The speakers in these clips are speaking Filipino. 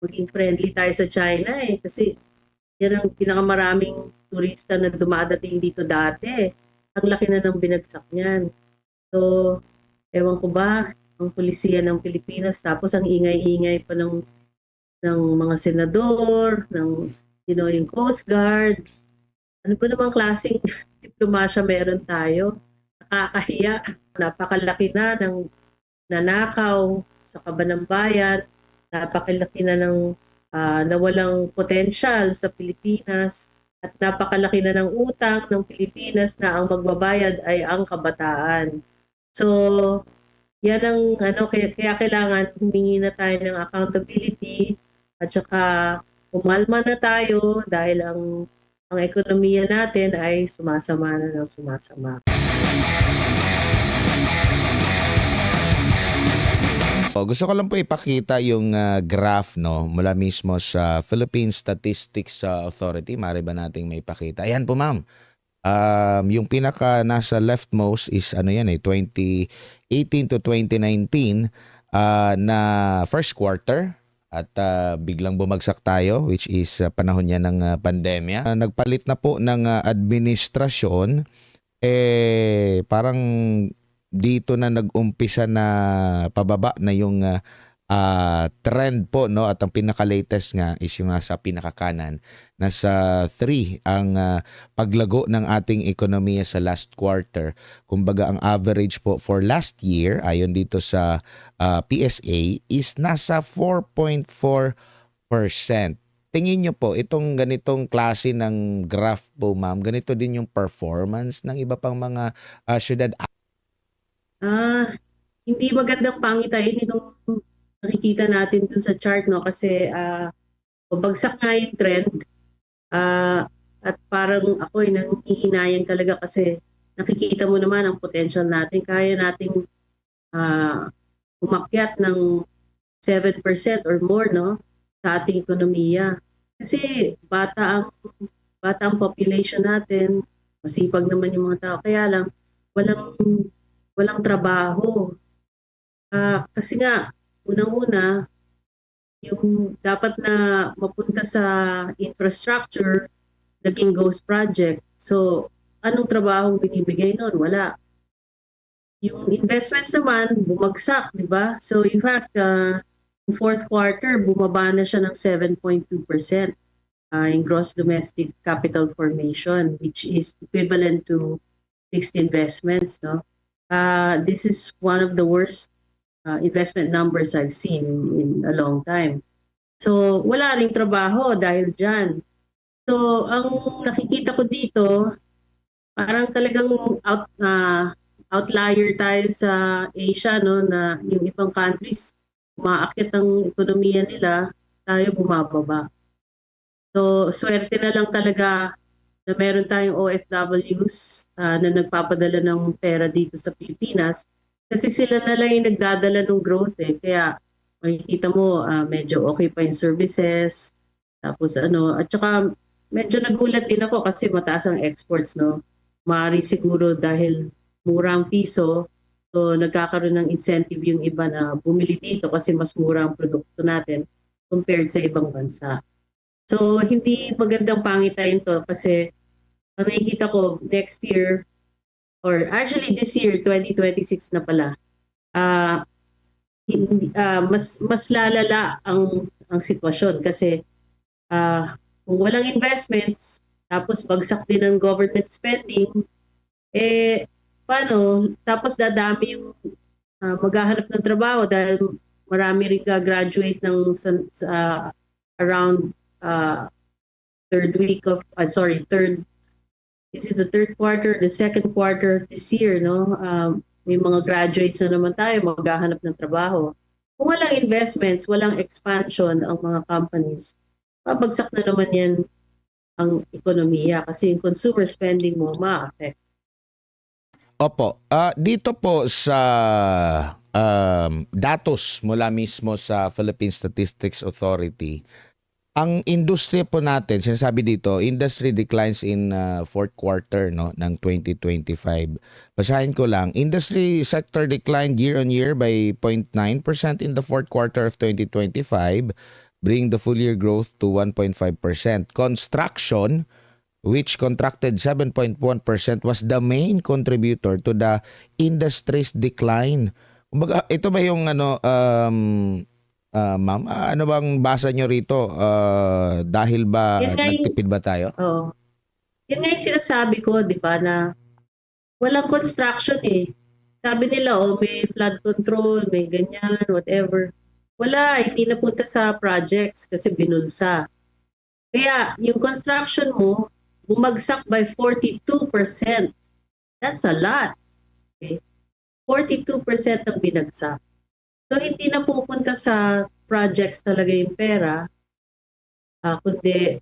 maging friendly tayo sa China eh. Kasi yan ang pinakamaraming turista na dumadating dito dati. Ang laki na ng binagsak niyan. So, ewan ko ba, ang pulisiya ng Pilipinas, tapos ang ingay-ingay pa ng mga senador, yung Coast Guard. Ano ba namang klaseng diplomasya meron tayo? Nakakahiya. Napakalaki na ng nanakaw sa kaban ng bayan. Napakalaki na ng nawalang potensyal sa Pilipinas. At napakalaki na ng utang ng Pilipinas na ang magbabayad ay ang kabataan. So, yan ang kaya kailangan humingi na tayo ng accountability at saka umalma na tayo dahil ang ekonomiya natin ay sumasama na ng sumasama. Gusto ko lang po ipakita yung graph no mula mismo sa Philippine Statistics Authority. Maaari ba nating may ipakita? Ayan po ma'am. Yung pinaka nasa leftmost is ano yan 2018 to 2019 na first quarter at biglang bumagsak tayo which is panahon niya ng pandemya. Nagpalit na po ng administrasyon parang dito na nag-umpisa na pababa na yung trend po no at ang pinaka-latest nga is yung nasa pinaka-kanan nasa 3 ang paglago ng ating ekonomiya sa last quarter. Kumbaga ang average po for last year ayon dito sa PSA is nasa 4.4%. Tingin nyo po itong ganitong klase ng graph po ma'am, ganito din yung performance ng iba pang mga syudad. Hindi magandang pangitain itong nakikita natin dun sa chart no kasi pabagsak nga yung trend at parang ako ay nangihinayang talaga kasi nakikita mo naman ang potential natin. Kaya nating umakyat ng 7% or more no sa ating ekonomiya. Kasi bata ang population natin, masipag naman yung mga tao. Kaya lang walang trabaho. Kasi nga, unang-una, yung dapat na mapunta sa infrastructure, naging ghost project. So, anong trabaho binibigay nun? Wala. Yung investments naman, bumagsak, di ba? So, in fact, yung fourth quarter, bumaba na siya ng 7.2% in gross domestic capital formation, which is equivalent to fixed investments, no? This is one of the worst investment numbers I've seen in a long time. So, wala ring trabaho dahil dyan. So, ang nakikita ko dito, parang talagang outlier tayo sa Asia, no, na yung ibang countries, umaakyat ang ekonomiya nila, tayo bumababa. So, swerte na lang talaga na meron tayong OFWs na nagpapadala ng pera dito sa Pilipinas kasi sila na lang yung nagdadala ng growth eh. Kaya makikita mo medyo okay pa yung services. Tapos at saka medyo nagulat din ako kasi mataas ang exports no. Maaari siguro dahil mura ang piso, so nagkakaroon ng incentive yung iba na bumili dito kasi mas mura ang produkto natin compared sa ibang bansa. So, hindi magandang pangitain to kasi ang nakikita ko next year, or actually this year, 2026 na pala, mas lalala ang sitwasyon kasi kung walang investments, tapos bagsak din ang government spending, paano? Tapos dadami yung maghahanap ng trabaho dahil marami rin graduate ng around third quarter, the second quarter this year, no? May mga graduates na naman tayo, maghahanap ng trabaho. Kung walang investments, walang expansion ang mga companies, babagsak na naman yan ang ekonomiya kasi yung consumer spending mo ma-affect. Opo. Dito po sa datos mula mismo sa Philippine Statistics Authority, ang industriya po natin, sinasabi dito, industry declines in fourth quarter no, ng 2025. Basahin ko lang, industry sector declined year-on-year by 0.9% in the fourth quarter of 2025 bringing the full year growth to 1.5%. Construction, which contracted 7.1%, was the main contributor to the industry's decline. Kumbaga, ito ba yung ma'am, ano bang basa nyo rito? Dahil ba Yun nga yung, nagtipid ba tayo? oh, yun nga yung sinasabi ko, di ba, na walang construction eh. Sabi nila, may flood control, may ganyan, whatever. Wala, hindi napunta sa projects kasi binulsa. Kaya yung construction mo, bumagsak by 42%. That's a lot. Okay? 42% ang binagsak. So hindi na pupunta sa projects talaga yung pera, kundi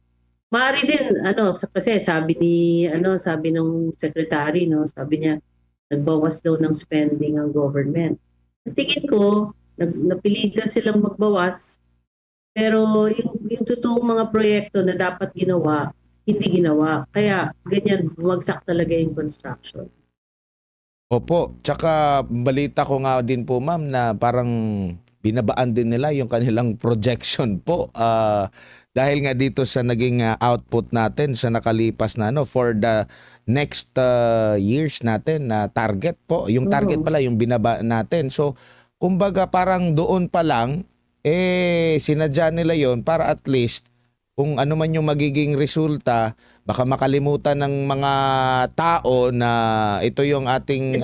maaari din kasi sabi ng secretary, sabi niya nagbawas daw ng spending ang government. Sa tingin ko, napilitan silang magbawas, pero yung totoong mga proyekto na dapat ginawa, hindi ginawa. Kaya ganyan, bumagsak talaga yung construction. Opo, tsaka balita ko nga din po ma'am na parang binabaan din nila yung kanilang projection po. Dahil nga dito sa naging output natin sa nakalipas na for the next years natin na target po. Yung target pala yung binaba natin. So, kumbaga parang doon pa lang sinadya nila yon para at least kung ano man yung magiging resulta, baka makalimutan ng mga tao na ito yung ating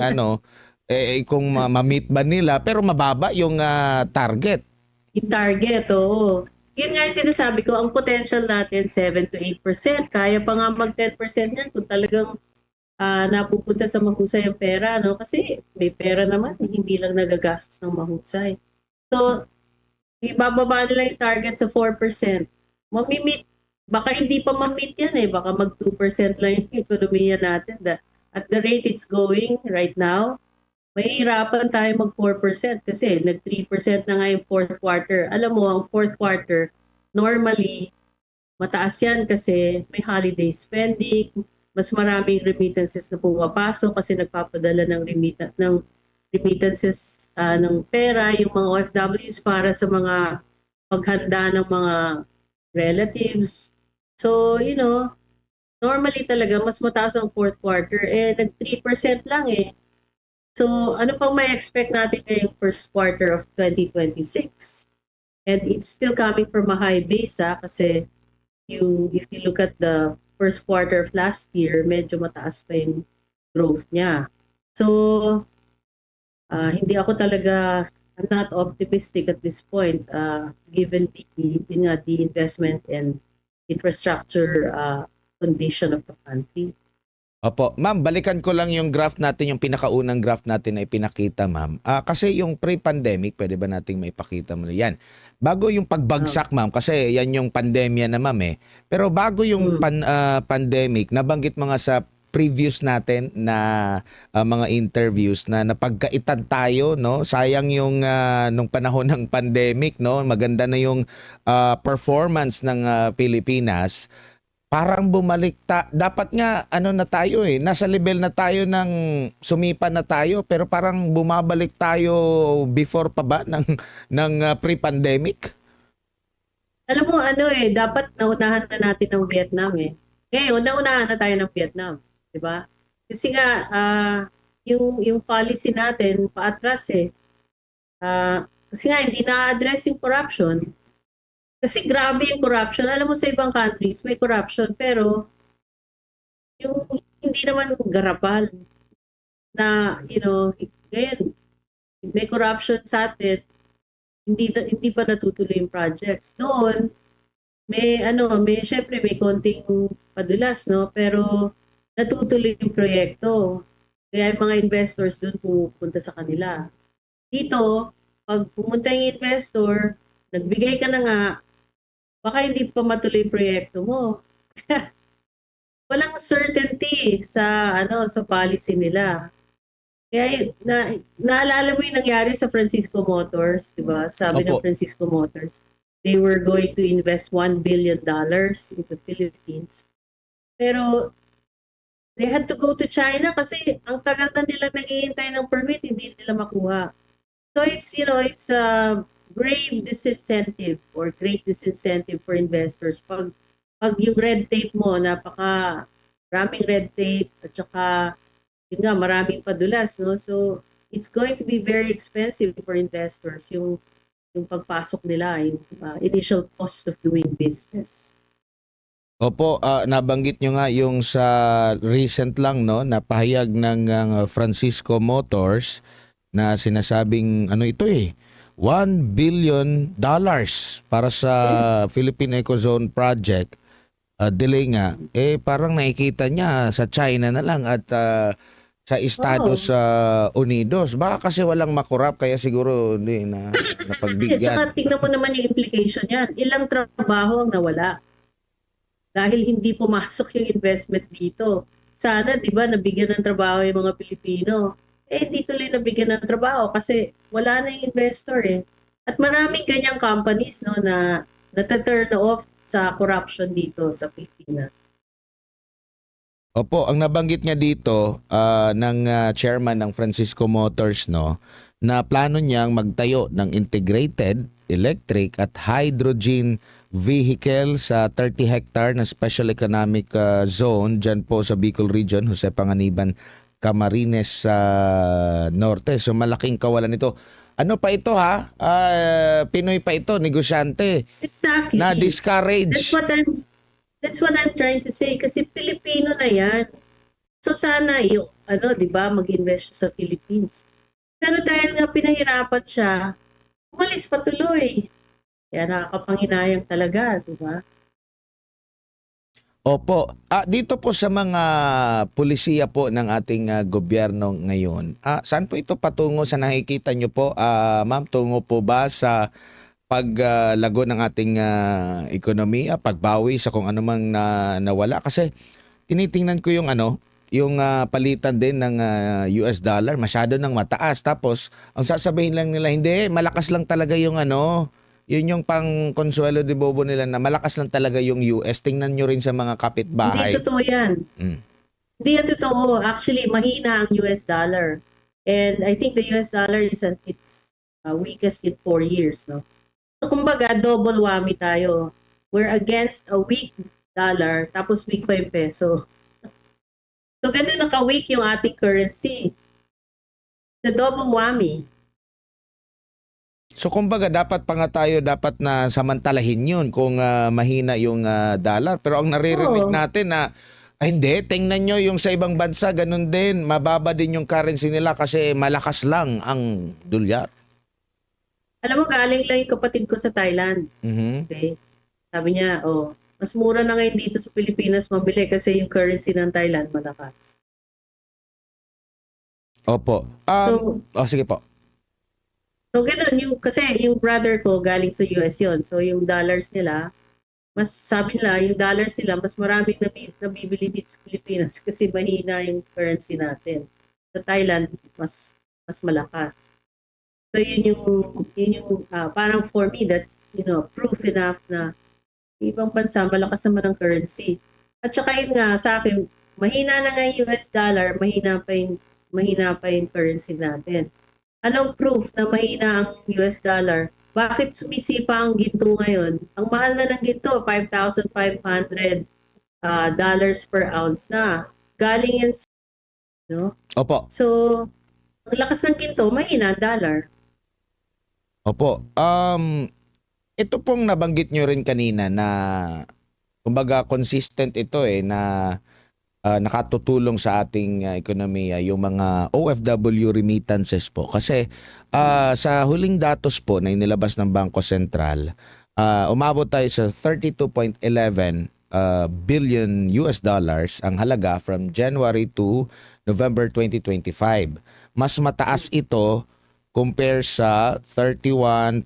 kung ma-meet ba nila, pero mababa yung target. Yung target, oo. Yun nga yung sinasabi ko, ang potential natin 7 to 8%. Kaya pa nga mag 10% yan kung talagang napupunta sa mahusay ang pera, Kasi may pera naman, hindi lang nagagastos ng mahusay. So, ibababa nila yung target sa 4%. Mamimit, baka hindi pa ma-meet yan baka mag 2% lang yung ekonomiya natin. At the rate it's going right now, mahihirapan tayo mag 4% kasi nag 3% na nga yung fourth quarter. Alam mo, ang fourth quarter, normally, mataas yan kasi may holiday spending, mas maraming remittances na pumapasok kasi nagpapadala ng remittances ng pera, yung mga OFWs para sa mga paghanda ng mga relatives. So, normally talaga mas mataas ang fourth quarter. Nag 3% lang So, ano pang may expect natin ngayong first quarter of 2026? And it's still coming from a high base kasi if you look at the first quarter of last year, medyo mataas pa yung growth niya. So, hindi ako talaga, I'm not optimistic at this point given the investment and infrastructure condition of the country. Opo. Ma'am, balikan ko lang yung graph natin, yung pinakaunang graph natin na ipinakita, ma'am. Kasi yung pre-pandemic, pwede ba nating maipakita mo na yan? Bago yung pagbagsak, ma'am, kasi yan yung pandemya na, ma'am Pero bago yung pandemic, nabanggit mga sa previous natin na mga interviews na napagkaitan tayo, Sayang yung nung panahon ng pandemic, Maganda na yung performance ng Pilipinas. Parang bumalik dapat nga na tayo nasa level na tayo ng sumipa na tayo, pero parang bumabalik tayo before pa ba ng pre-pandemic? Alam mo dapat naunahan na natin ng Vietnam Ngayon naunahan na tayo ng Vietnam, 'di ba? Kasi nga yung policy natin paatras kasi nga hindi na-address yung corruption. Kasi grabe yung corruption. Alam mo sa ibang countries may corruption pero yung hindi naman garapal na ngayon may corruption sa atin, hindi pa natutuloy yung projects. Doon may syempre may konting padulas pero natutuloy yung proyekto. Kaya yung mga investors doon pupunta sa kanila. Dito, pag pumunta yung investor, nagbigay ka na nga, baka hindi pa matuloy yung proyekto mo. Walang certainty sa policy nila. Kaya naalala mo yung nangyari sa Francisco Motors, 'di ba? Sabi ng Francisco Motors, they were going to invest $1 billion into Philippines. Pero they had to go to China kasi ang tagal na nila naghihintay ng permit, hindi nila makuha. So it's grave disincentive or great disincentive for investors pag yung red tape mo, maraming red tape at saka yun nga, maraming padulas, no? So, it's going to be very expensive for investors yung pagpasok nila, yung initial cost of doing business. Opo, nabanggit nyo nga yung sa recent lang, no, na pahayag ng Francisco Motors na sinasabing ano ito $1 billion para sa Yes. Philippine Ecozone Project. Delay nga, parang nakikita niya sa China na lang at sa Estados Oo. Unidos. Baka kasi walang makurap kaya siguro hindi na At napagbigyan. saka tingnan mo naman yung implication yan. Ilang trabaho ang nawala dahil hindi pumasok yung investment dito. Sana, di ba, nabigyan ng trabaho yung mga Pilipino. Hindi tuloy nabigyan ng trabaho kasi wala na yung investor eh. At maraming ganyang companies no, na nata-turn off sa corruption dito sa Pilipinas. Opo, ang nabanggit niya dito ng chairman ng Francisco Motors, no, na plano niyang magtayo ng integrated electric at hydrogen vehicle sa 30 hectare na special economic zone dyan po sa Bicol Region, Jose Panganiban, Camarines sa Norte. So malaking kawalan ito. Ano pa ito ha? Pinoy pa ito, negosyante Exactly. na That's discourage. That's what I'm trying to say kasi Pilipino na yan. So sana yung di ba, mag-invest siya sa Philippines. Pero dahil nga pinahirapan siya, umalis patuloy. Kaya nakakapanghinayang talaga, di ba? Opo. Dito po sa mga pulisiya po ng ating gobyerno ngayon, saan po ito patungo sa nakikita nyo po? Ma'am, tungo po ba sa paglago ng ating ekonomiya, pagbawi sa kung anumang nawala? Kasi tinitingnan ko yung yung palitan din ng US dollar, masyado nang mataas. Tapos, ang sasabihin lang nila, hindi, malakas lang talaga yung yun yung pang Consuelo de Bobo nila na malakas lang talaga yung US. Tingnan nyo rin sa mga Hindi kapitbahay. totoo yan. Mm. Hindi yan totoo. Actually, mahina ang US dollar. And I think the US dollar is at its weakest in 4 years. No? So kumbaga, double whammy tayo. We're against a weak dollar, tapos weak pa yung peso. So ganun naka-weak yung ating currency. The double whammy. So kumbaga dapat pa nga tayo dapat na samantalahin yun kung mahina yung dollar. Pero ang naririnig Oo. natin na hindi, tingnan nyo yung sa ibang bansa, ganun din, mababa din yung currency nila kasi malakas lang ang dolyar. Alam mo, galing lang yung kapatid ko sa Thailand. Mhm. Okay? Sabi niya, mas mura na ngayon dito sa Pilipinas mabili kasi yung currency ng Thailand malakas. Opo. Sige po. So ganun, kasi yung brother ko galing sa US yon. So yung dollars nila, sabi nila, yung dollars nila, mas maraming nabibili dito sa Pilipinas kasi mahina yung currency natin. Sa Thailand, mas malakas. So yun yung parang for me, that's proof enough na ibang bansa, malakas naman ang currency. At saka yun nga, sa akin, mahina na nga yung US dollar, mahina pa yung currency natin. Anong proof na mahina ang US dollar? Bakit sumisipa ang ginto ngayon? Ang mahal na ng ginto, $5,500 dollars per ounce na. Galing yan sa, Opo. So, ang lakas ng ginto, mahina ang dollar. Opo. Ito pong nabanggit nyo rin kanina na kumbaga consistent ito na nakatutulong sa ating ekonomiya yung mga OFW remittances po. Kasi sa huling datos po na inilabas ng Bangko Sentral, umabot tayo sa 32.11 billion US dollars ang halaga from January to November 2025. Mas mataas ito compare sa 31.11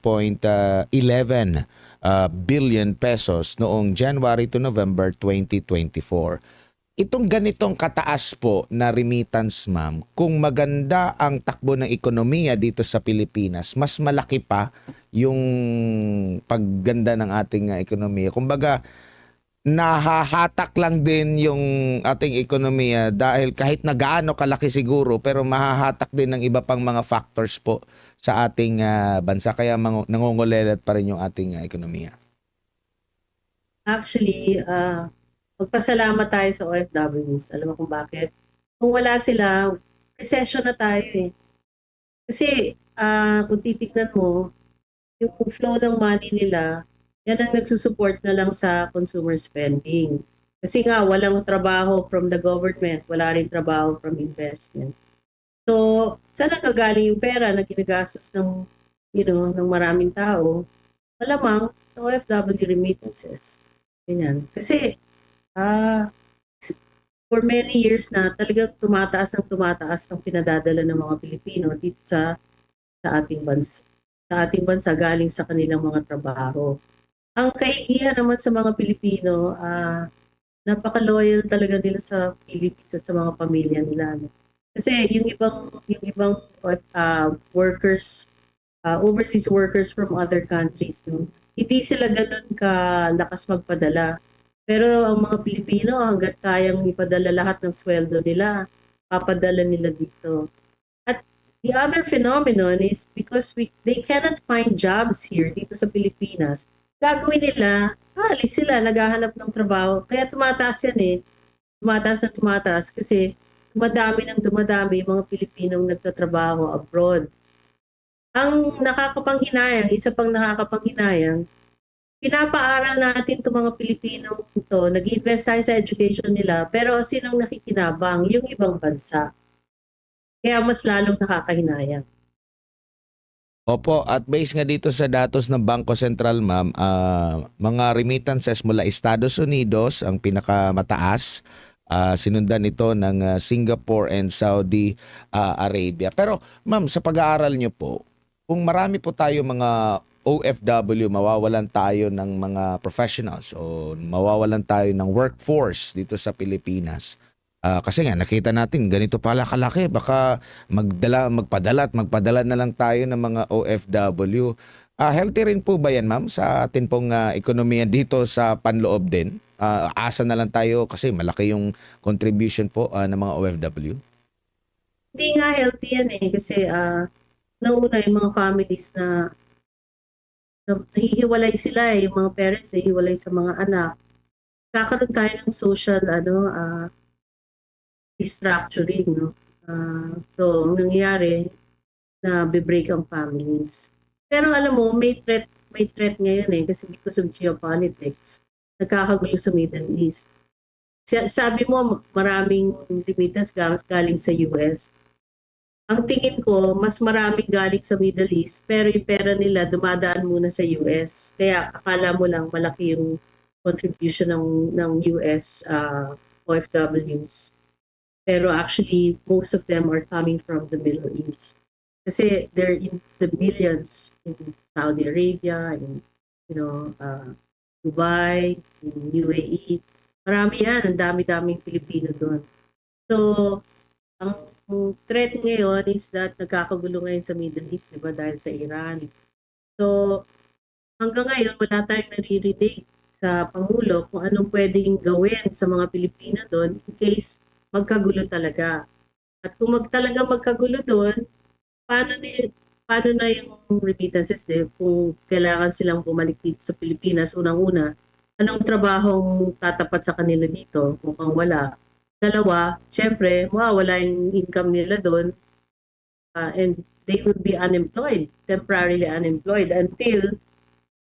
billion pesos noong January to November 2024. Itong ganitong kataas po na remittance, ma'am, kung maganda ang takbo ng ekonomiya dito sa Pilipinas, mas malaki pa yung pagganda ng ating ekonomiya. Kumbaga, nahahatak lang din yung ating ekonomiya dahil kahit na gaano kalaki siguro, pero mahahatak din ng iba pang mga factors po sa ating bansa kaya nangungulelat pa rin yung ating ekonomiya? Actually, magpasalamat tayo sa OFWs. Alam mo kung bakit? Kung wala sila, recession na tayo eh. Kasi kung titignan mo, yung flow ng money nila, yan ang nagsusupport na lang sa consumer spending. Kasi nga, walang trabaho from the government, wala rin trabaho from investment. So, saan nagagaling yung pera na ginagastos ng, ng maraming tao? Malamang sa OFW remittances. Ganyan. Kasi, for many years na talagang tumataas ng pinadadala ng mga Pilipino dito sa ating bansa. Sa ating bansa galing sa kanilang mga trabaho. Ang kaigihan naman sa mga Pilipino, napaka-loyal talaga nila sa Philippines at sa mga pamilya nila. No? Kasi yung ibang workers, overseas workers from other countries, no? Hindi sila ganun kalakas magpadala. Pero ang mga Pilipino, hanggat kayang ipadala lahat ng sweldo nila, papadala nila dito. At the other phenomenon is because they cannot find jobs here dito sa Pilipinas, gagawin nila, alis sila, naghahanap ng trabaho. Kaya tumataas yan eh. Tumataas kasi dumadami yung mga Pilipinong nagtatrabaho abroad. Ang nakakapanghinayang, isa pang nakakapanghinayang, pinapaaral natin itong mga Pilipinong ito, nag-invest tayo sa education nila, pero sinong nakikinabang? Yung ibang bansa. Kaya mas lalong nakakahinayang. Opo, at based nga dito sa datos ng Bangko Sentral, ma'am, mga remittances mula Estados Unidos ang pinakamataas. Sinundan ito ng Singapore and Saudi Arabia. Pero ma'am, sa pag-aaral nyo po, kung marami po tayo mga OFW, mawawalan tayo ng mga professionals o mawawalan tayo ng workforce dito sa Pilipinas. Kasi nga nakita natin ganito pala kalaki, baka magpadala na lang tayo ng mga OFW. Healthy rin po ba yan, ma'am, sa atin pong ekonomiya dito sa panloob din? Asa na lang tayo kasi malaki yung contribution po ng mga OFW. Hindi nga healthy yan eh kasi nauna yung mga families na nahihiwalay sila eh, yung mga parents nahihiwalay sa mga anak. Kakaroon tayo ng social restructuring, no? So, ang nangyayari na be-break ang families. Pero alam mo, may threat ngayon eh kasi because of geopolitics, nagkakagulo sa Middle East. Sabi mo, maraming remittance galing sa US. Ang tingin ko, mas maraming galing sa Middle East, pero yung pera nila dumadaan muna sa US. Kaya akala mo lang malaki yung contribution ng US OFWs. Pero actually, most of them are coming from the Middle East. Kasi they're in the millions in Saudi Arabia, in Dubai, in UAE. Marami yan, ang dami-daming Pilipino doon. So, ang threat ngayon is that nagkakagulo ngayon sa Middle East, di ba, dahil sa Iran. So, hanggang ngayon, wala tayong naririnig sa Pangulo kung anong pwedeng gawin sa mga Pilipino doon in case magkagulo talaga. At kung talagang magkagulo doon, paano na yung remittances kung kailangan silang bumalik dito sa Pilipinas, unang-una, anong trabahong tatapat sa kanila dito? Mukhang wala. Dalawa, syempre, mawawala yung income nila doon and they will be unemployed, temporarily unemployed until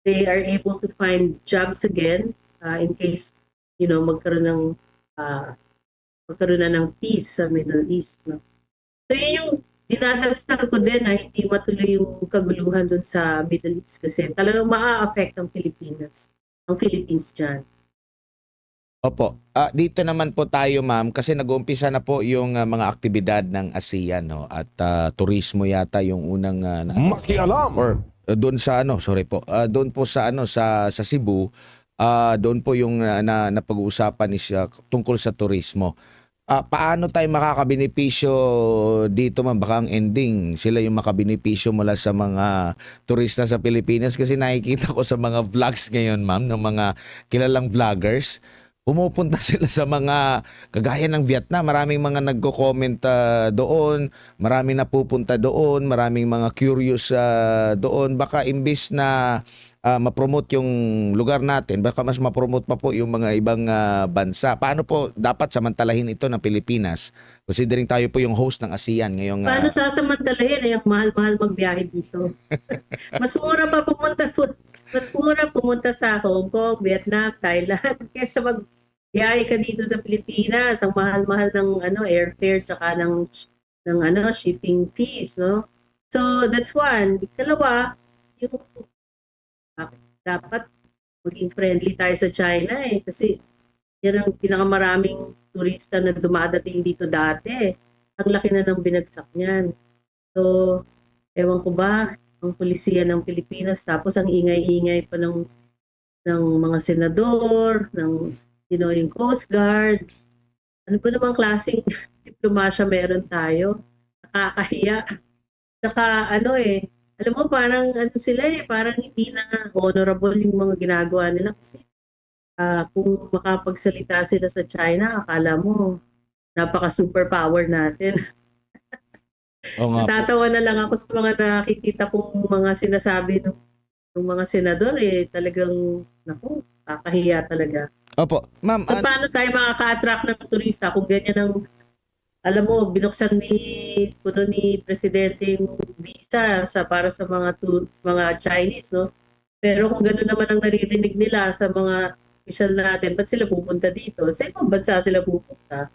they are able to find jobs again in case, magkaroon na ng peace sa Middle East. No? So yun yung dinadasal ko din na hindi matuloy yung kaguluhan doon sa Middle East kasi talagang maa-affect ang Philippines dyan. Opo. Dito naman po tayo, ma'am, kasi nag-uumpisa na po yung mga aktibidad ng ASEAN, no? At turismo yata yung unang Makialam! or doon sa sorry po. Doon po sa sa Cebu, doon po yung napag-uusapan is tungkol sa turismo. Paano tayo makakabenepisyo dito, ma'am? Baka ang ending, sila yung makabenepisyo mula sa mga turista sa Pilipinas kasi nakikita ko sa mga vlogs ngayon, ma'am, ng mga kilalang vloggers. pumupunta sila sa mga kagaya ng Vietnam, maraming mga nagko-comment doon, maraming napupunta doon, maraming mga curious doon. Baka imbis na ma-promote yung lugar natin, baka mas ma-promote pa po yung mga ibang bansa. Paano po dapat samantalahin ito ng Pilipinas? Considering tayo po yung host ng ASEAN ngayong Paano sasamantalahin ang mahal-mahal magbiyahe dito? Mas mura pa pumunta mas mura pumunta sa Hong Kong, Vietnam, Thailand kaysa magbiyahe ka dito sa Pilipinas. Ang mahal-mahal ng airfare tsaka ng shipping fees, no? So that's one. Dalawa, yung dapat maging friendly tayo sa China kasi yan ang pinakamaraming turista na dumadating dito dati. Ang laki na ng binagsak niyan. So, ewan ko ba, ang pulisiya ng Pilipinas, tapos ang ingay-ingay pa ng mga senador, ng yung Coast Guard. Ano ba namang klaseng diplomasya meron tayo? Nakakahiya. Saka alam mo parang sila parang hindi na honorable yung mga ginagawa nila kasi kung makapagsalita sila sa China, akala mo napaka-superpower natin. Oo nga po. Natatawa na lang ako sa mga nakikita kong mga sinasabi ng mga senador talagang naku, kakahiya talaga. Opo, ma'am. So paano tayo makaka-attract ng turista kung ganyan ang alam mo binuksan puno ni presidente yung visa para sa mga Chinese, no? Pero kung gano'n naman ang naririnig nila sa mga opisyal natin, ba't sila pupunta dito? Sa ibang bansa sila pupunta.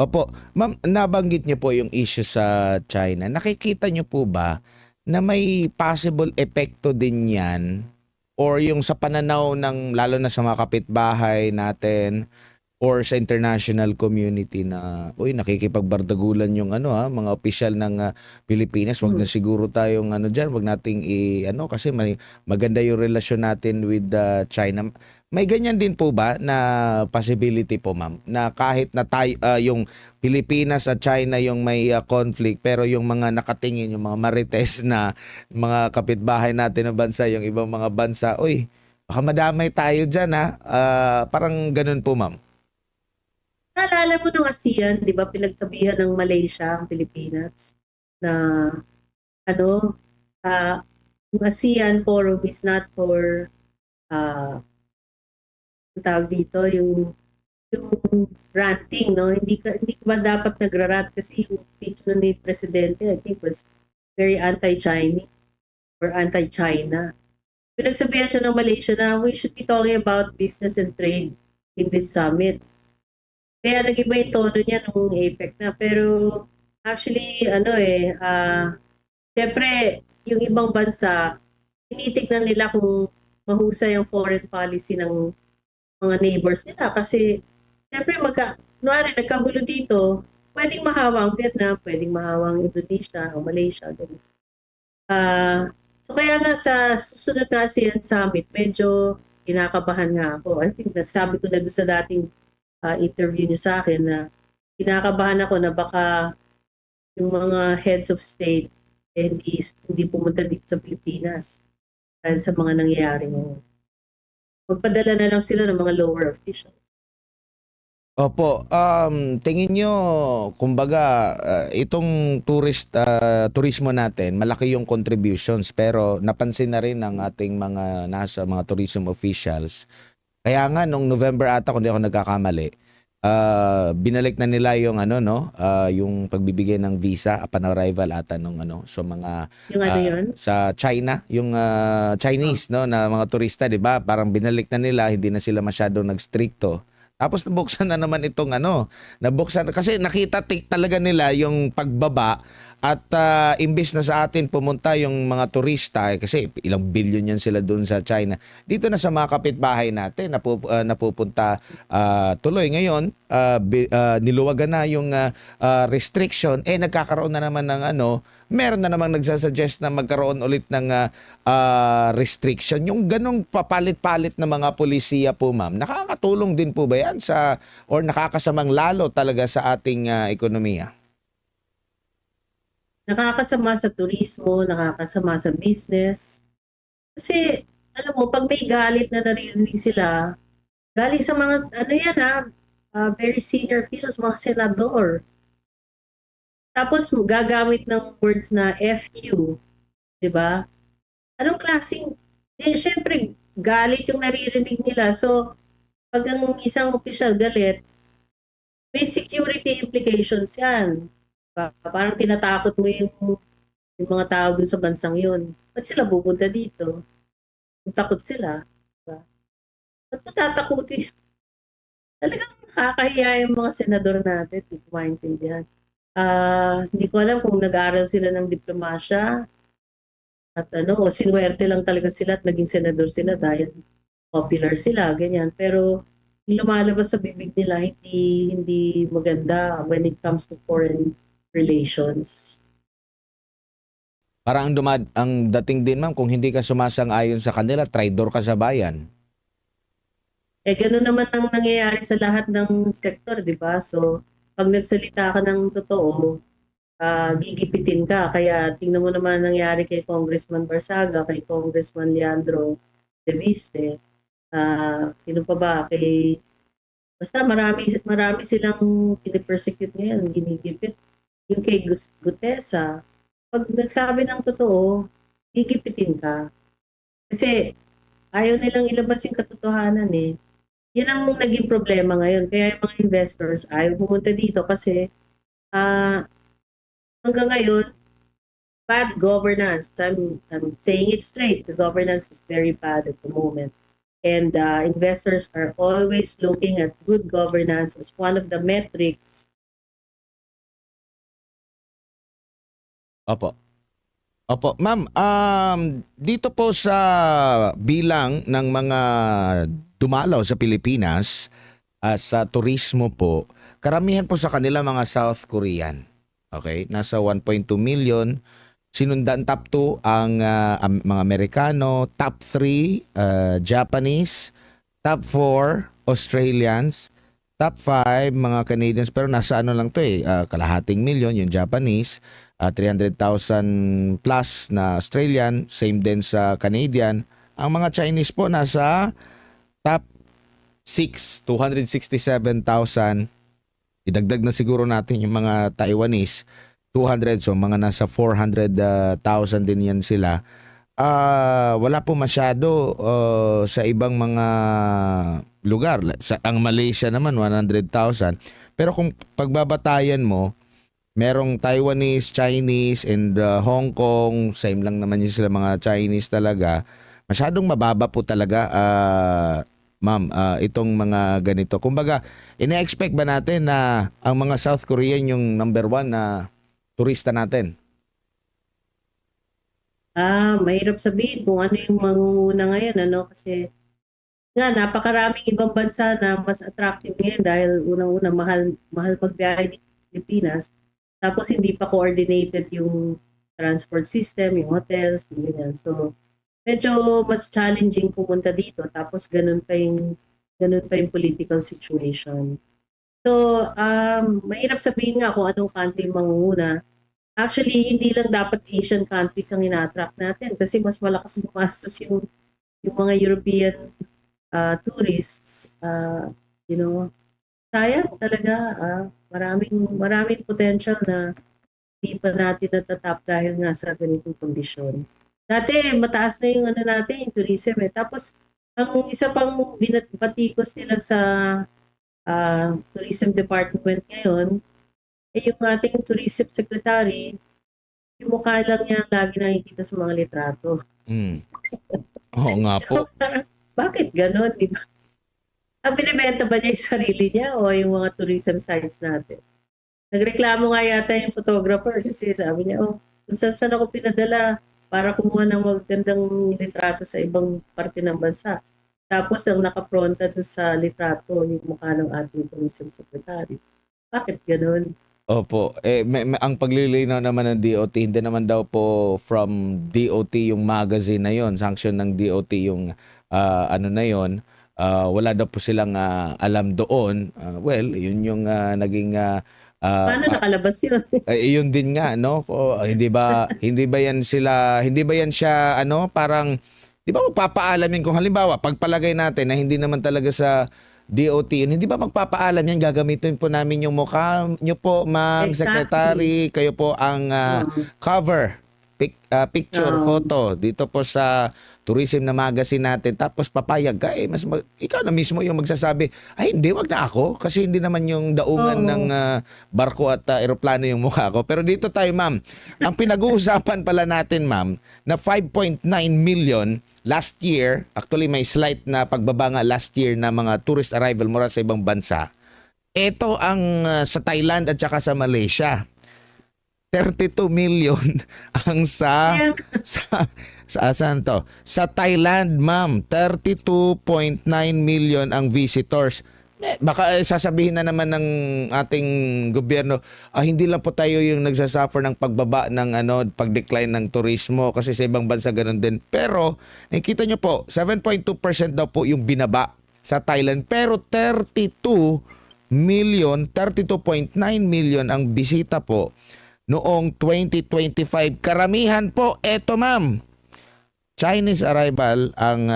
Opo. Ma'am, nabanggit niyo po yung issue sa China. Nakikita niyo po ba na may possible epekto din yan or yung sa pananaw ng lalo na sa mga kapitbahay natin or sa international community na nakikipagbardagulan yung mga opisyal ng Pilipinas, wag na siguro tayong diyan, wag nating kasi may maganda yung relasyon natin with China. May ganyan din po ba na possibility po, ma'am, na kahit na tayo yung Pilipinas at China yung may conflict pero yung mga nakatingin, yung mga marites na mga kapitbahay natin ng bansa, yung ibang mga bansa, baka madamay tayo diyan parang ganun po, ma'am. Naalala mo nung ASEAN, di ba pinagsabihan ng Malaysia ang Pilipinas na yung ASEAN forum is not for ang tawag dito, yung ranting, no? Hindi ka ba dapat nagrarant kasi yung speech nun ni Presidente, I think was very anti-Chinese or anti-China. Pinagsabihan siya ng Malaysia na we should be talking about business and trade in this summit. Kaya nag-iba yung tono niya nung APEC na. Pero actually, siyempre, yung ibang bansa, tinitignan nila kung mahusay ang foreign policy ng mga neighbors nila. Kasi, siyempre, kunwari, nagkagulo dito, pwedeng mahawa ang Vietnam, pwedeng mahawa ang Indonesia o Malaysia. So, kaya nga sa susunod na ASEAN Summit, medyo kinakabahan nga ako. I think nasabi ko na doon sa dating interview niyo sa akin na kinakabahan ako na baka yung mga heads of state hindi pumunta dito sa Pilipinas dahil sa mga nangyayari ngayon. Magpadala na lang sila ng mga lower officials. Opo, tingin nyo, kumbaga, itong turismo natin, malaki yung contributions pero napansin na rin ng ating mga nasa mga tourism officials. Kaya nga nung November ata kung di ako nagkakamali, binalik na nila yung yung pagbibigay ng visa upon arrival ata nung so mga Yung yun? sa China, yung Chinese na mga turista, 'di ba? Parang binalik na nila, hindi na sila masyadong nagstrikto. Tapos nabuksan na naman itong nabuksan kasi nakita talaga nila yung pagbaba at imbis na sa atin pumunta yung mga turista kasi ilang billion yan sila doon sa China. Dito na sa mga kapitbahay natin napupunta tuloy ngayon niluwagan na yung restriction nagkakaroon na naman ng meron na namang nagsasuggest na magkaroon ulit ng restriction. Yung ganong papalit-palit na mga polisiya po, ma'am, nakakatulong din po ba yan or nakakasamang lalo talaga sa ating ekonomiya? Nakakasama sa turismo, nakakasama sa business. Kasi, alam mo, pag may galit na naririnig sila, Galing sa mga, ano yan very senior officials, mga senador. Tapos gagamit ng words na FU, di ba? Anong klaseng, syempre, galit yung naririnig nila. So, pag ang isang opisyal galit, may security implications yan. Parang tinatakot mo yung mga tao dun sa bansang yun. Ba't sila pupunta dito? Kung takot sila. Diba? Ba't mo tatakutin? Talagang nakakahiya yung mga senador natin. Hindi ko maintindihan. Hindi ko alam kung nag-aaral sila ng diplomasya at o sinuwerte lang talaga sila at naging senador sila dahil popular sila, ganyan. Pero yung lumalabas sa bibig nila, hindi maganda when it comes to foreign relations. Parang ang dating din ma'am, kung hindi ka sumasang-ayon sa kanila, traidor ka sa bayan. Gano'n naman ang nangyayari sa lahat ng sektor, di ba? So, pag nagsalita ka ng totoo, gigipitin ka. Kaya tingnan mo naman ang nangyari kay Congressman Barsaga, kay Congressman Leandro de Viste, sino pa ba? Basta marami silang pinipersecute ngayon, ginigipit. Yung kay Gutesa, pag nagsabi ng totoo, gigipitin ka. Kasi ayaw nilang ilabas yung katotohanan eh. Yan ang naging problema ngayon. Kaya yung mga investors ayaw pumunta dito kasi hanggang ngayon, bad governance. I'm saying it straight. The governance is very bad at the moment. And investors are always looking at good governance as one of the metrics. Opo. Opo. Ma'am, dito po sa bilang ng mga dumalaw sa Pilipinas sa turismo po, karamihan po sa kanila mga South Korean. Okay? Nasa 1.2 million. Sinundan top 2 ang mga Amerikano, top 3 Japanese, top 4 Australians, top 5 mga Canadians, pero nasa ano lang to kalahating milyon yung Japanese, 300,000 plus na Australian, same din sa Canadian. Ang mga Chinese po nasa top 6, 267,000. Idagdag na siguro natin yung mga Taiwanese, 200, so mga nasa 400,000 din yan sila. Wala po masyado sa ibang mga lugar. Ang Malaysia naman 100,000. Pero kung pagbabatayan mo, merong Taiwanese, Chinese, and Hong Kong, same lang naman yun sila mga Chinese talaga. Masyadong mababa po talaga, ma'am, itong mga ganito. Kumbaga, ina-expect ba natin na ang mga South Korean yung number 1 na turista natin? Mahirap sabihin kung ano yung mangunguna ngayon, kasi napakaraming ibang bansa na mas attractive ngayon dahil unang-una mahal magbiyahe dito sa Pilipinas. Tapos hindi pa coordinated yung transport system, yung hotels, ganyan. So, medyo mas challenging pumunta dito. Tapos ganun pa yung political situation. So, mahirap sabihin nga kung anong country mangunguna. Actually, hindi lang dapat Asian countries ang ina-attract natin kasi mas malakas gumastos yung mga European tourists. Sayang talaga. Maraming potential na hindi pa natin natatap dahil nga sa ganitong kondisyon. Dati, mataas na yung natin, yung tourism eh. Tapos, ang isa pang batikos nila sa tourism department ngayon, yung ating tourism secretary, yung mukha lang niya lagi nakikita sa mga litrato. Oo nga po. So, bakit ganon, di ba? Ang binibenta ba niya yung sarili niya o yung mga tourism sites natin? Nagreklamo nga yata yung photographer kasi sabi niya, kung saan ako pinadala para kumuha ng magandang litrato sa ibang parte ng bansa. Tapos ang nakapronta doon sa litrato, yung mukha ng ating tourism secretary. Bakit ganon? Opo. Ang paglilinaw naman ng DOT, hindi naman daw po from DOT yung magazine na yon, sanction ng DOT yung ano na yon. Wala daw po silang alam doon. Well, yun yung naging Paano nakalabas yun? yun din nga, no? Hindi ba yan siya ano, parang Di ba magpapaalam yan kung halimbawa, pagpalagay natin na hindi naman talaga sa DOT yun, hindi ba magpapaalam yan, gagamitin po namin yung mukha nyo po, ma'am, Exactly. secretary, kayo po ang cover, picture, Oo. photo, dito po sa tourism na magazine natin, tapos papayag ka, ikaw na mismo yung magsasabi, ay hindi, wag na ako, kasi hindi naman yung daungan Oo. ng barko at eroplano yung mukha ko. Pero dito tayo, ma'am, ang pinag-uusapan pala natin, ma'am, na 5.9 million last year, actually may slight na pagbaba nga last year na mga tourist arrival mula sa ibang bansa. Ito ang sa Thailand at saka sa Malaysia. 32 million ang Kaya, saan to? Sa Thailand, ma'am, 32.9 million ang visitors. Baka sasabihin na naman ng ating gobyerno, hindi lang po tayo yung nagsasuffer ng pagbaba ng pag-decline ng turismo kasi sa ibang bansa ganun din. Pero nakikita nyo po, 7.2% daw po yung binaba sa Thailand, pero 32.9 million ang bisita po noong 2025. Karamihan po, eto ma'am, Chinese arrival ang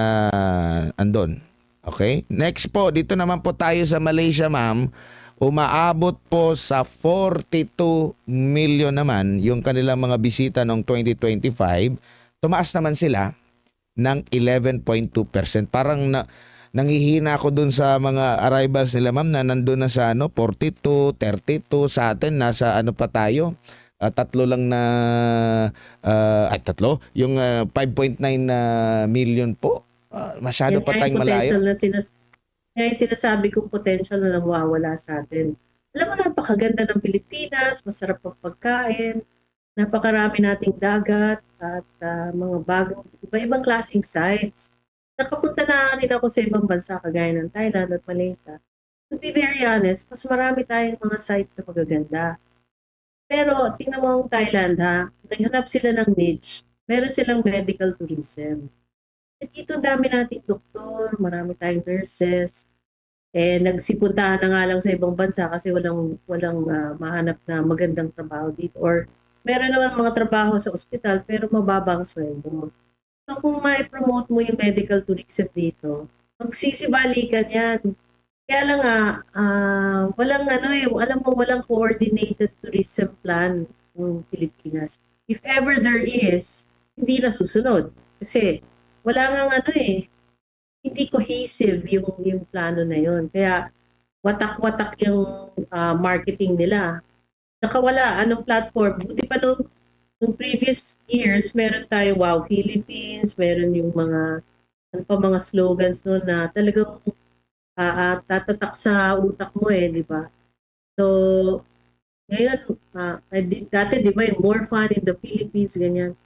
andon. Okay? Next po, dito naman po tayo sa Malaysia, ma'am. Umaabot po sa 42 million naman yung kanilang mga bisita noong 2025. Tumaas naman sila ng 11.2%. Parang nanghihina ako dun sa mga arrivals nila, ma'am, na nandun na sa 42, 32. Sa atin, nasa pa tayo? Tatlo lang na, tatlo? Yung 5.9 million po. Masyado yan pa nga yung tayong malayo. potential na nga yung sinasabi kong potential na nawawala sa atin. Alam mo, napakaganda ng Pilipinas, masarap ang pagkain, napakarami nating dagat at mga bagong iba-ibang klaseng sites. Nakapunta na rin ako sa ibang bansa kagaya ng Thailand at Malaysia. To be very honest, mas marami tayong mga sites na magaganda. Pero tingnan mo ang Thailand ha, naghanap sila ng niche. Meron silang medical tourism. At dito dami nating doktor, marami tayong nurses. Nagsipuntahan na nga lang sa ibang bansa kasi walang mahanap na magandang trabaho dito. Or meron naman mga trabaho sa ospital pero mababang sweldo. So kung mai-promote mo yung medical tourism dito, magsisibalikan yan. Kaya lang walang alam mo, walang coordinated tourism plan ng Pilipinas. If ever there is, hindi na susunod. Kasi wala nga hindi cohesive yung plano na yun. Kaya watak-watak yung marketing nila. Saka wala, anong platform. Buti pa nung previous years, meron tayo Wow Philippines, meron yung mga mga slogans noon na talagang tatatak sa utak mo di ba? So, ngayon, dati di ba yung more fun in the Philippines, ganyan.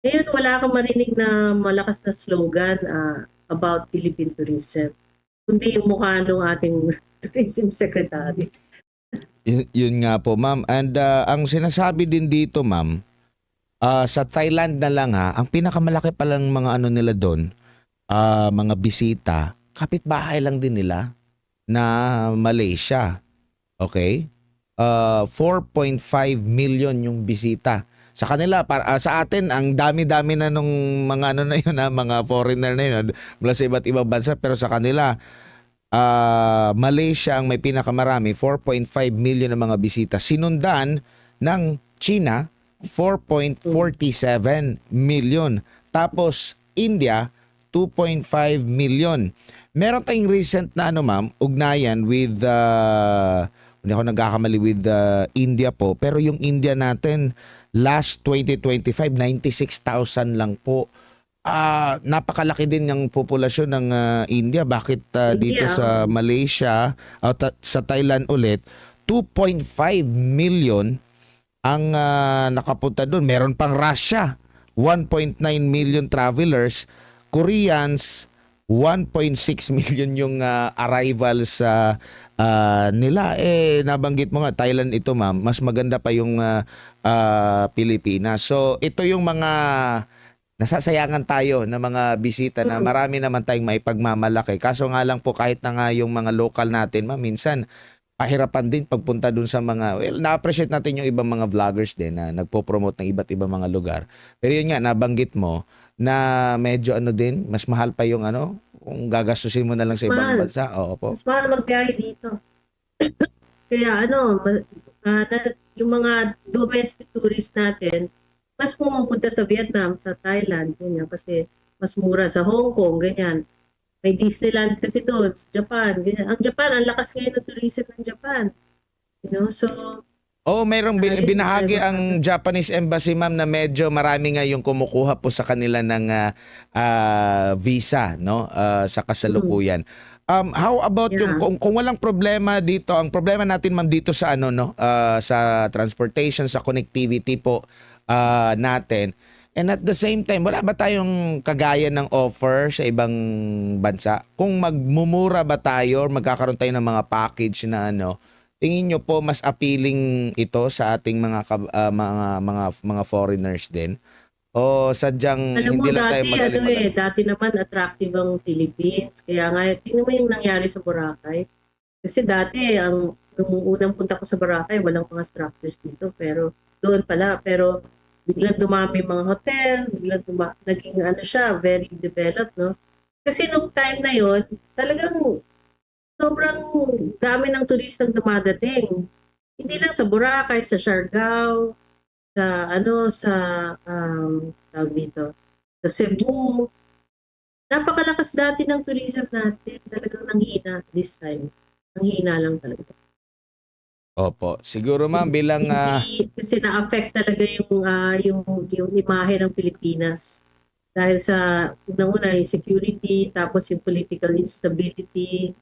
Ngayon, wala kang marinig na malakas na slogan about Philippine tourism. Kundi yung mukha ng ating tourism secretary. Yun nga po, ma'am. And ang sinasabi din dito, ma'am, sa Thailand na lang ang pinakamalaki palang mga nila doon, mga bisita, kapitbahay lang din nila na Malaysia. Okay? 4.5 million yung bisita. Sa kanila, sa atin, ang dami-dami na nung mga na yun, mga foreigner na yun, mula sa iba't ibang bansa. Pero sa kanila, Malaysia ang may pinakamarami, 4.5 million na mga bisita. Sinundan ng China, 4.47 million. Tapos, India, 2.5 million. Meron tayong recent na ma'am, ugnayan with hindi ako nagkakamali with India po, pero yung India natin last 2025 96,000 lang po. Napakalaki din ng populasyon ng India. Bakit dito sa Malaysia at sa Thailand ulit 2.5 million ang nakapunta doon. Meron pang Russia, 1.9 million travelers. Koreans, 1.6 million yung arrival sa nila. Nabanggit mo nga, Thailand ito ma'am, mas maganda pa yung Pilipinas. So ito yung mga nasasayangan tayo ng mga bisita na marami naman tayong maipagmamalaki. Kaso nga lang po, kahit na nga yung mga local natin, ma'am, minsan pahirapan din pagpunta dun sa mga, na-appreciate natin yung ibang mga vloggers din na nagpo-promote ng iba't ibang mga lugar. Pero yun nga, nabanggit mo, na medyo ano din, mas mahal pa yung ano, kung gagastusin mo na lang Mas sa ibang mahal. bansa. Oo po. Mas mahal magbiyahe dito. Kaya ano, yung mga domestic tourists natin, mas pumupunta sa Vietnam, sa Thailand, ganyan, kasi mas mura sa Hong Kong, ganyan. May Disneyland kasi doon, sa Japan, ganyan. Ang Japan, ang lakas ngayon ng tourism ng Japan. You know, so, Oo, mayroong yun, binahagi iba-iba. ang Japanese Embassy, ma'am, na medyo marami nga yung kumukuha po sa kanila ng visa, no? Sa Mm, kasalukuyan. How about yung yeah. kung walang problema dito, ang problema natin ma'am dito sa ano no, sa transportation, sa connectivity po natin. And at the same time, wala ba tayong kagaya ng offer sa ibang bansa? Kung magmumura ba tayo or magkakaroon tayo ng mga package na ano, tingin nyo po mas appealing ito sa ating mga foreigners din? O sadyang Alam mo, hindi lang tayo dati, ano magaling-magaling? dati naman attractive ang Philippines. Kaya nga, tingnan mo yung nangyari sa Boracay. Kasi dati, nung unang punta ko sa Boracay, walang mga structures dito. Pero doon pala, pero biglang dumami yung mga hotel, naging ano siya, very developed, no? Kasi nung time na yon, talagang sobrang dami ng turistang dumadating. Hindi lang sa Boracay, sa Siargao, sa ano, sa tawag dito, sa Cebu. Napakalakas dati ng tourism natin. Talagang nanghina this time. Nanghina lang talaga. Opo. Siguro ma'am bilang Hindi kasi na-affect talaga yung imahe ng Pilipinas dahil sa unang-una yung security, tapos yung political instability,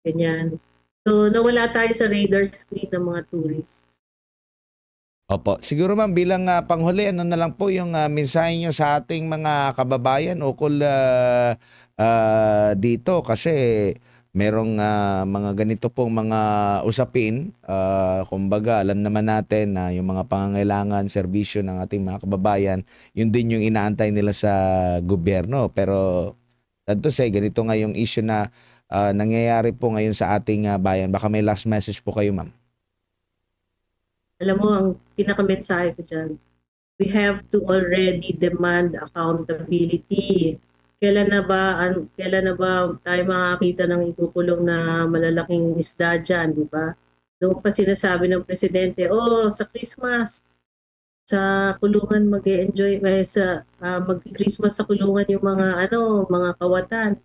ganyan. So nawala tayo sa radar screen ng mga tourists. opo. Siguro ma'am bilang panghuli, ano na lang po yung mensahe niyo sa ating mga kababayan ukol dito kasi merong mga ganito pong mga usapin. Kumbaga, alam naman natin na yung mga pangangailangan, serbisyo ng ating mga kababayan, yun din yung inaantay nila sa gobyerno. Pero to say, ganito nga yung issue na nangyayari po ngayon sa ating bayan. Baka may last message po kayo, ma'am. Alam mo, ang pinaka-mensahe ko dyan, we have to already demand accountability. Kailan na ba tayo makakita ng ikukulong na malalaking isda dyan, di ba? Noong pa sinasabi ng presidente, oh, sa Christmas, sa kulungan mag-enjoy, mag-Christmas sa kulungan yung mga kawatan.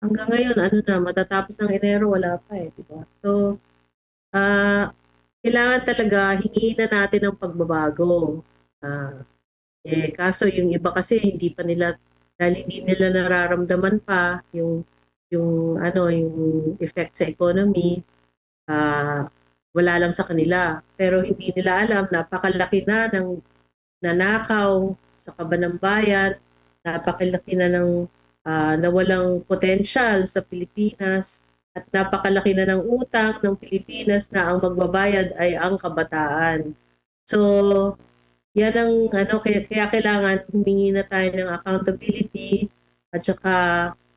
Hanggang ngayon, ano na, matatapos ng Enero, wala pa eh, di ba? So, ah, kailangan talaga hingiin na natin ng pagbabago. Ah, kaso yung iba kasi hindi pa nila, dahil hindi nila nararamdaman pa yung effect sa economy, ah, wala lang sa kanila. Pero hindi nila alam, napakalaki na ng nanakaw sa kaban ng bayan, napakalaki na ng nawalang potensyal sa Pilipinas, at napakalaki na ng utang ng Pilipinas na ang magbabayad ay ang kabataan. So, yan ang kaya kailangan humingi na tayo ng accountability at saka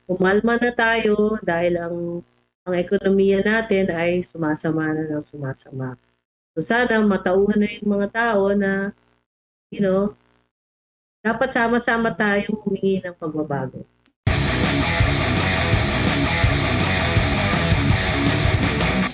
umalma na tayo dahil ang ekonomiya natin ay sumasama na ng sumasama. So sana matauhan na yung mga tao na, you know, dapat sama-sama tayong humingi ng pagbabago.